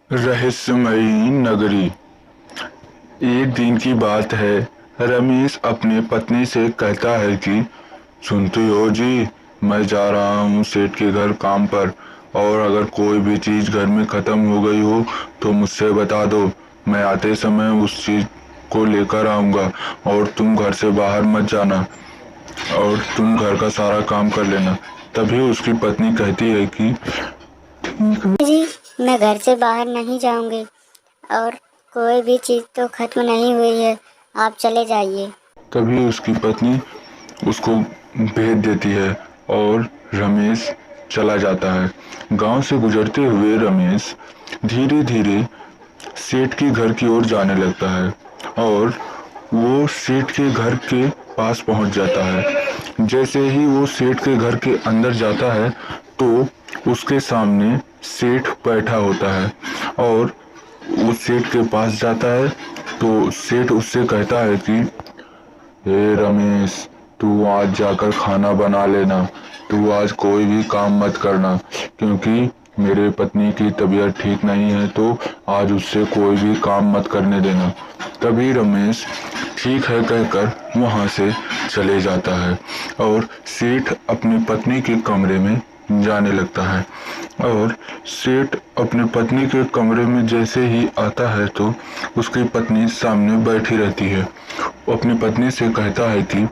रहस्यमयी नगरी। एक दिन की बात है। रमेश अपने पत्नी से कहता है कि सुनती हो जी, मैं जा रहा हूँ सेठ के घर काम पर, और अगर कोई भी चीज घर में खत्म हो गई हो तो मुझसे बता दो। मैं आते समय उस चीज को लेकर आऊंगा, और तुम घर से बाहर मत जाना, और तुम घर का सारा काम कर लेना। तभी उसकी पत्नी कहती है कि जी, मैं घर से बाहर नहीं जाऊंगी और कोई भी चीज़ तो खत्म नहीं हुई है, आप चले जाइए। तभी उसकी पत्नी उसको भेज देती है और रमेश चला जाता है। गांव से गुजरते हुए रमेश धीरे धीरे सेठ के घर की ओर जाने लगता है, और वो सेठ के घर के पास पहुंच जाता है। जैसे ही वो सेठ के घर के अंदर जाता है तो उसके सामने सेठ बैठा होता है, और वो सेठ के पास जाता है तो सेठ उससे कहता है कि हे रमेश, तू आज जाकर खाना बना लेना। तू आज कोई भी काम मत करना, क्योंकि मेरे पत्नी की तबीयत ठीक नहीं है, तो आज उससे कोई भी काम मत करने देना। तभी रमेश ठीक है कहकर वहां से चले जाता है, और सेठ अपनी पत्नी के कमरे में जाने लगता है। और सेठ अपनी पत्नी के कमरे में जैसे ही आता है तो उसकी पत्नी सामने बैठी रहती है। वो अपनी पत्नी से कहता है कि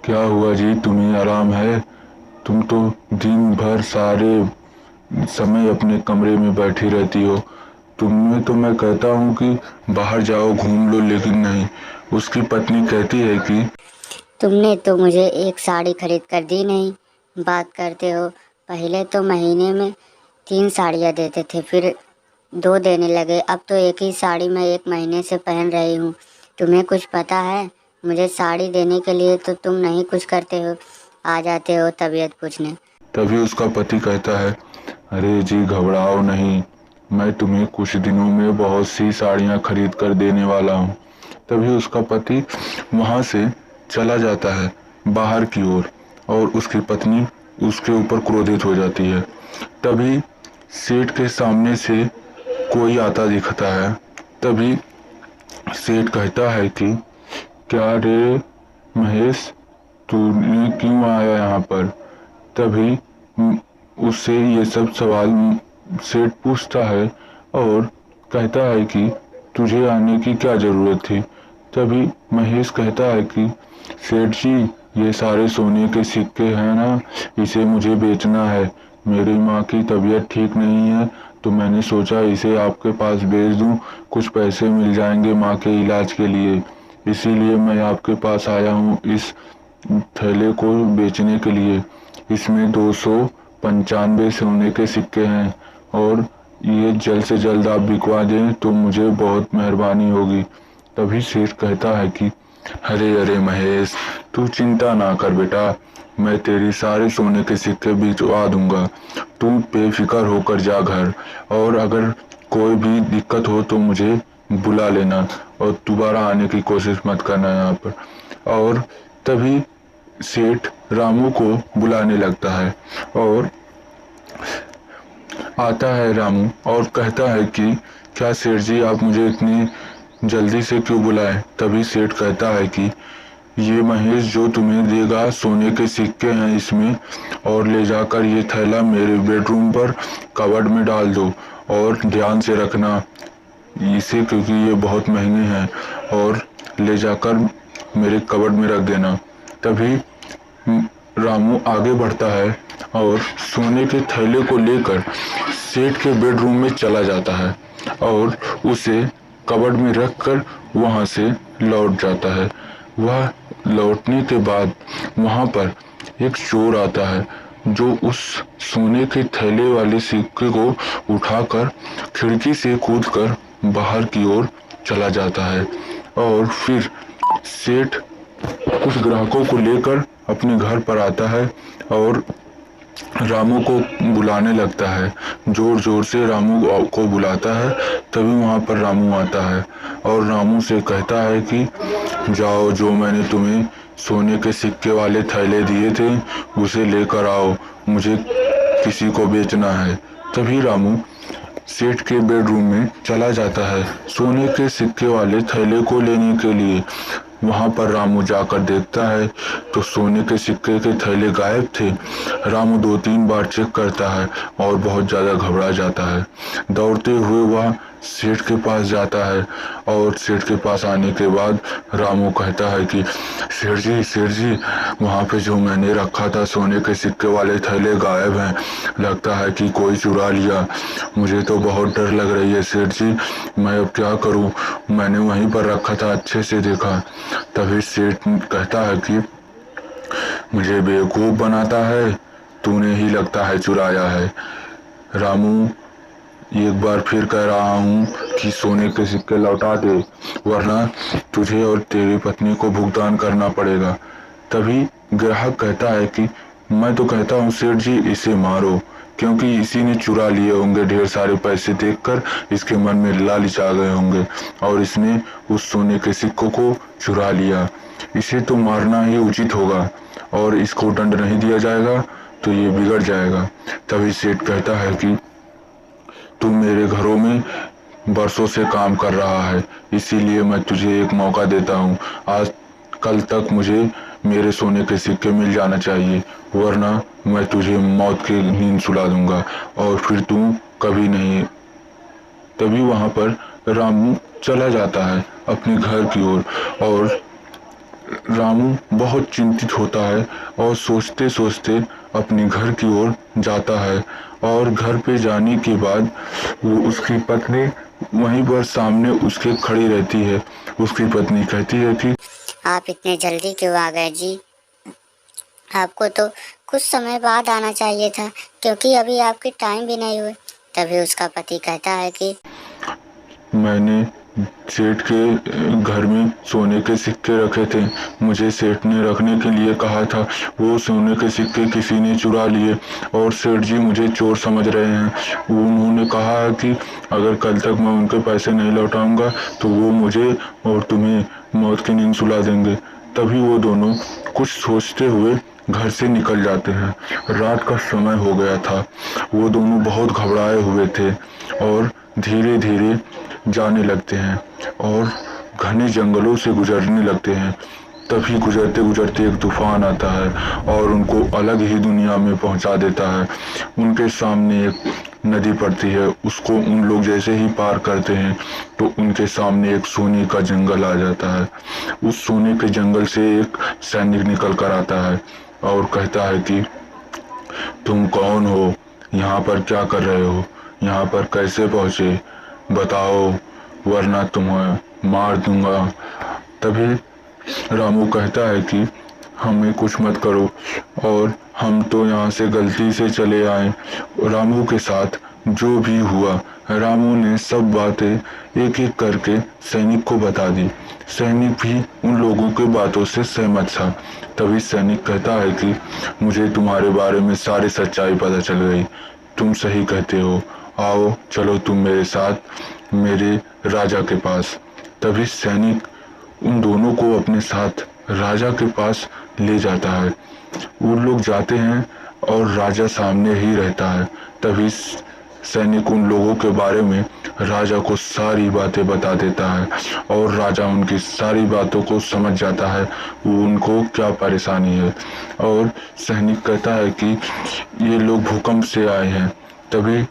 क्या हुआ जी, तुम्हें आराम है? तुम तो दिन भर सारे समय अपने कमरे में बैठी रहती हो। तुम्हें तो मैं कहता हूँ कि बाहर जाओ, घूम लो, लेकिन नहीं। उसकी पत्नी कहती है कि तुमने तो मुझे एक साड़ी खरीद कर दी नहीं, बात करते हो। पहले तो महीने में 3 साड़ियाँ देते थे, फिर 2 देने लगे, अब तो एक ही साड़ी मैं 1 महीने से पहन रही हूँ। तुम्हें कुछ पता है? मुझे साड़ी देने के लिए तो तुम नहीं कुछ करते हो, आ जाते हो तबीयत पूछने। तभी उसका पति कहता है, अरे जी घबराओ नहीं, मैं तुम्हें कुछ दिनों में बहुत सी साड़ियाँ खरीद कर देने वाला हूँ। तभी उसका पति वहां से चला जाता है बाहर की ओर, और उसकी पत्नी उसके ऊपर क्रोधित हो जाती है। तभी सेठ के सामने से कोई आता दिखता है। तभी सेठ कहता है कि क्या रे महेश, तूने क्यों आया यहाँ पर? तभी उससे ये सब सवाल सेठ पूछता है, और कहता है कि तुझे आने की क्या जरूरत थी? तभी महेश कहता है कि सेठ जी, ये सारे सोने के सिक्के हैं ना, इसे मुझे बेचना है। मेरी माँ की तबीयत ठीक नहीं है, तो मैंने सोचा इसे आपके पास बेच दूं, कुछ पैसे मिल जाएंगे माँ के इलाज के लिए। इसीलिए मैं आपके पास आया हूँ इस थैले को बेचने के लिए। इसमें 295 सोने के सिक्के हैं, और ये जल्द से जल्द आप बिकवा दें तो मुझे बहुत मेहरबानी होगी। तभी सेठ कहता है कि अरे अरे महेश, तू चिंता ना कर बेटा, मैं तेरी सारे सोने के सिक्के बिकवा दूंगा। तू बेफिक्र होकर जा घर, और अगर कोई भी दिक्कत हो तो मुझे बुला लेना, और दोबारा आने की कोशिश मत करना यहाँ पर। और तभी सेठ रामू को बुलाने लगता है, और आता है रामू और कहता है कि क्या सेठ जी, आप मुझे इतनी जल्दी से क्यों बुलाए? तभी सेठ कहता है कि ये महेश जो तुम्हें देगा सोने के सिक्के हैं इसमें, और ले जाकर ये थैला मेरे बेडरूम पर कबर्ड में डाल दो, और ध्यान से रखना इसे, क्योंकि ये बहुत महंगे हैं, और ले जाकर मेरे कबर्ड में रख देना। तभी रामू आगे बढ़ता है और सोने के थैले को लेकर सेठ के बेडरूम में चला जाता है, और उसे कबर्ड में रखकर वहां से लौट जाता है। वह लौटने के बाद वहां पर एक चोर आता है, जो उस सोने के थैले वाले सिक्के को उठाकर खिड़की से कूदकर बाहर की ओर चला जाता है, और फिर सेठ कुछ ग्राहकों को लेकर अपने घर पर आता है और रामू को बुलाने लगता है। जोर जोर से रामू को बुलाता है। तभी वहां पर रामू आता है और रामू से कहता है कि जाओ, जो मैंने तुम्हें सोने के सिक्के वाले थैले दिए थे उसे लेकर आओ, मुझे किसी को बेचना है। तभी रामू सेठ के बेडरूम में चला जाता है सोने के सिक्के वाले थैले को लेने के लिए। वहां पर रामू जाकर देखता है तो सोने के सिक्के के थैले गायब थे। रामू 2-3 बार चेक करता है और बहुत ज्यादा घबरा जाता है। दौड़ते हुए वह सेठ के पास जाता है और सेठ के पास आने के बाद रामू कहता है कि सेठ जी वहाँ पे जो मैंने रखा था सोने के सिक्के वाले थैले गायब हैं। लगता है कि कोई चुरा लिया। मुझे तो बहुत डर लग रही है सेठ जी, मैं अब क्या करूँ? मैंने वहीं पर रखा था, अच्छे से देखा। तभी सेठ कहता है कि मुझे बेवकूफ बनाता है, तूने ही लगता है चुराया है। रामू एक बार फिर कह रहा हूँ कि सोने के सिक्के लौटा दे, वरना तुझे और तेरी पत्नी को भुगतान करना पड़ेगा। तभी ग्राहक कहता है कि मैं तो कहता हूँ सेठ जी इसे मारो, क्योंकि इसी ने चुरा लिए होंगे। ढेर सारे पैसे देखकर इसके मन में लालच आ गए होंगे और इसने उस सोने के सिक्कों को चुरा लिया। इसे तो मारना ही उचित होगा और इसको दंड नहीं दिया जाएगा तो ये बिगड़ जाएगा। तभी सेठ कहता है कि तू मेरे घरों में बरसों से काम कर रहा है, इसीलिए मैं तुझे एक मौका देता हूँ। आज कल तक मुझे मेरे सोने के सिक्के मिल जाना चाहिए, वरना मैं तुझे मौत की नींद सुला दूंगा और फिर तू कभी नहीं। तभी वहां पर रामू चला जाता है अपने घर की ओर और रामू बहुत चिंतित होता है और सोचते सोचते अपने घर की ओर जाता है। और घर पे जाने के बाद वो उसकी पत्नी वहीं पर सामने उसके खड़ी रहती है। उसकी पत्नी कहती है कि आप इतने जल्दी क्यों आ गए जी? आपको तो कुछ समय बाद आना चाहिए था, क्योंकि अभी आपके टाइम भी नहीं हुए। तभी उसका पति कहता है कि मैंने सेठ के घर में सोने के सिक्के रखे थे, मुझे सेठ ने रखने के लिए कहा था। वो सोने के सिक्के किसी ने चुरा लिए और सेठ जी मुझे चोर समझ रहे हैं। उन्होंने कहा है कि अगर कल तक मैं उनके पैसे नहीं लौटाऊंगा तो वो मुझे और तुम्हें मौत की नींद सुला देंगे। तभी वो दोनों कुछ सोचते हुए घर से निकल जाते हैं। रात का समय हो गया था। वो दोनों बहुत घबराए हुए थे और धीरे धीरे जाने लगते हैं और घने जंगलों से गुजरने लगते हैं। तभी गुजरते गुजरते एक तूफान आता है और उनको अलग ही दुनिया में पहुंचा देता है। उनके सामने एक नदी पड़ती है, उसको उन लोग जैसे ही पार करते हैं तो उनके सामने एक सोने का जंगल आ जाता है। उस सोने के जंगल से एक सैनिक निकल कर आता है और कहता है कि तुम कौन हो? यहाँ पर क्या कर रहे हो? यहाँ पर कैसे पहुंचे? बताओ, वरना तुम्हें मार दूंगा। तभी रामू कहता है कि हमें कुछ मत करो और हम तो यहाँ से गलती से चले आए। रामू के साथ जो भी हुआ, रामू ने सब बातें एक एक करके सैनिक को बता दी। सैनिक भी उन लोगों के बातों से सहमत था। तभी सैनिक कहता है कि मुझे तुम्हारे बारे में सारी सच्चाई पता चल गई, तुम सही कहते हो, आओ चलो तुम मेरे साथ मेरे राजा के पास। तभी सैनिक उन दोनों को अपने साथ राजा के पास ले जाता है। वो लोग जाते हैं और राजा सामने ही रहता है। तभी सैनिक उन लोगों के बारे में राजा को सारी बातें बता देता है और राजा उनकी सारी बातों को समझ जाता है वो उनको क्या परेशानी है। और सैनिक कहता है कि ये लोग भूकंप से आए हैं। तभी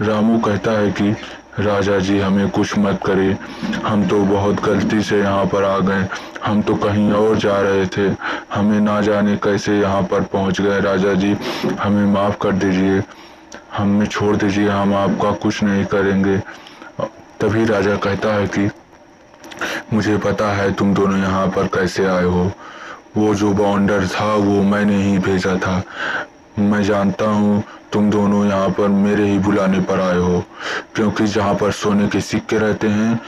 रामू कहता है कि राजा जी हमें कुछ मत करिए, हम तो बहुत गलती से यहाँ पर आ गए, हम तो कहीं और जा रहे थे, हमें ना जाने कैसे यहाँ पर पहुँच गए। राजा जी हमें माफ़ कर दीजिए, हमें छोड़ दीजिए, हम आपका कुछ नहीं करेंगे। तभी राजा कहता है कि मुझे पता है तुम दोनों यहाँ पर कैसे आए हो, वो जो बॉन्डर था वो मैंने ही भेजा था। मैं जानता हूँ तुम दोनों यहाँ पर मेरे ही बुलाने पर आए हो, क्योंकि जहाँ पर सोने के सिक्के रहते हैं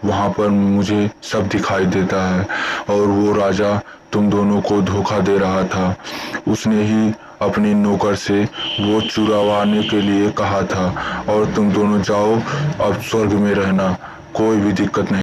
वहाँ पर मुझे सब दिखाई देता है और वो राजा तुम दोनों को धोखा दे रहा था। उसने ही अपने नौकर से वो चुरावाने के लिए कहा था और तुम दोनों जाओ, अब स्वर्ग में रहना, कोई भी दिक्कत नहीं।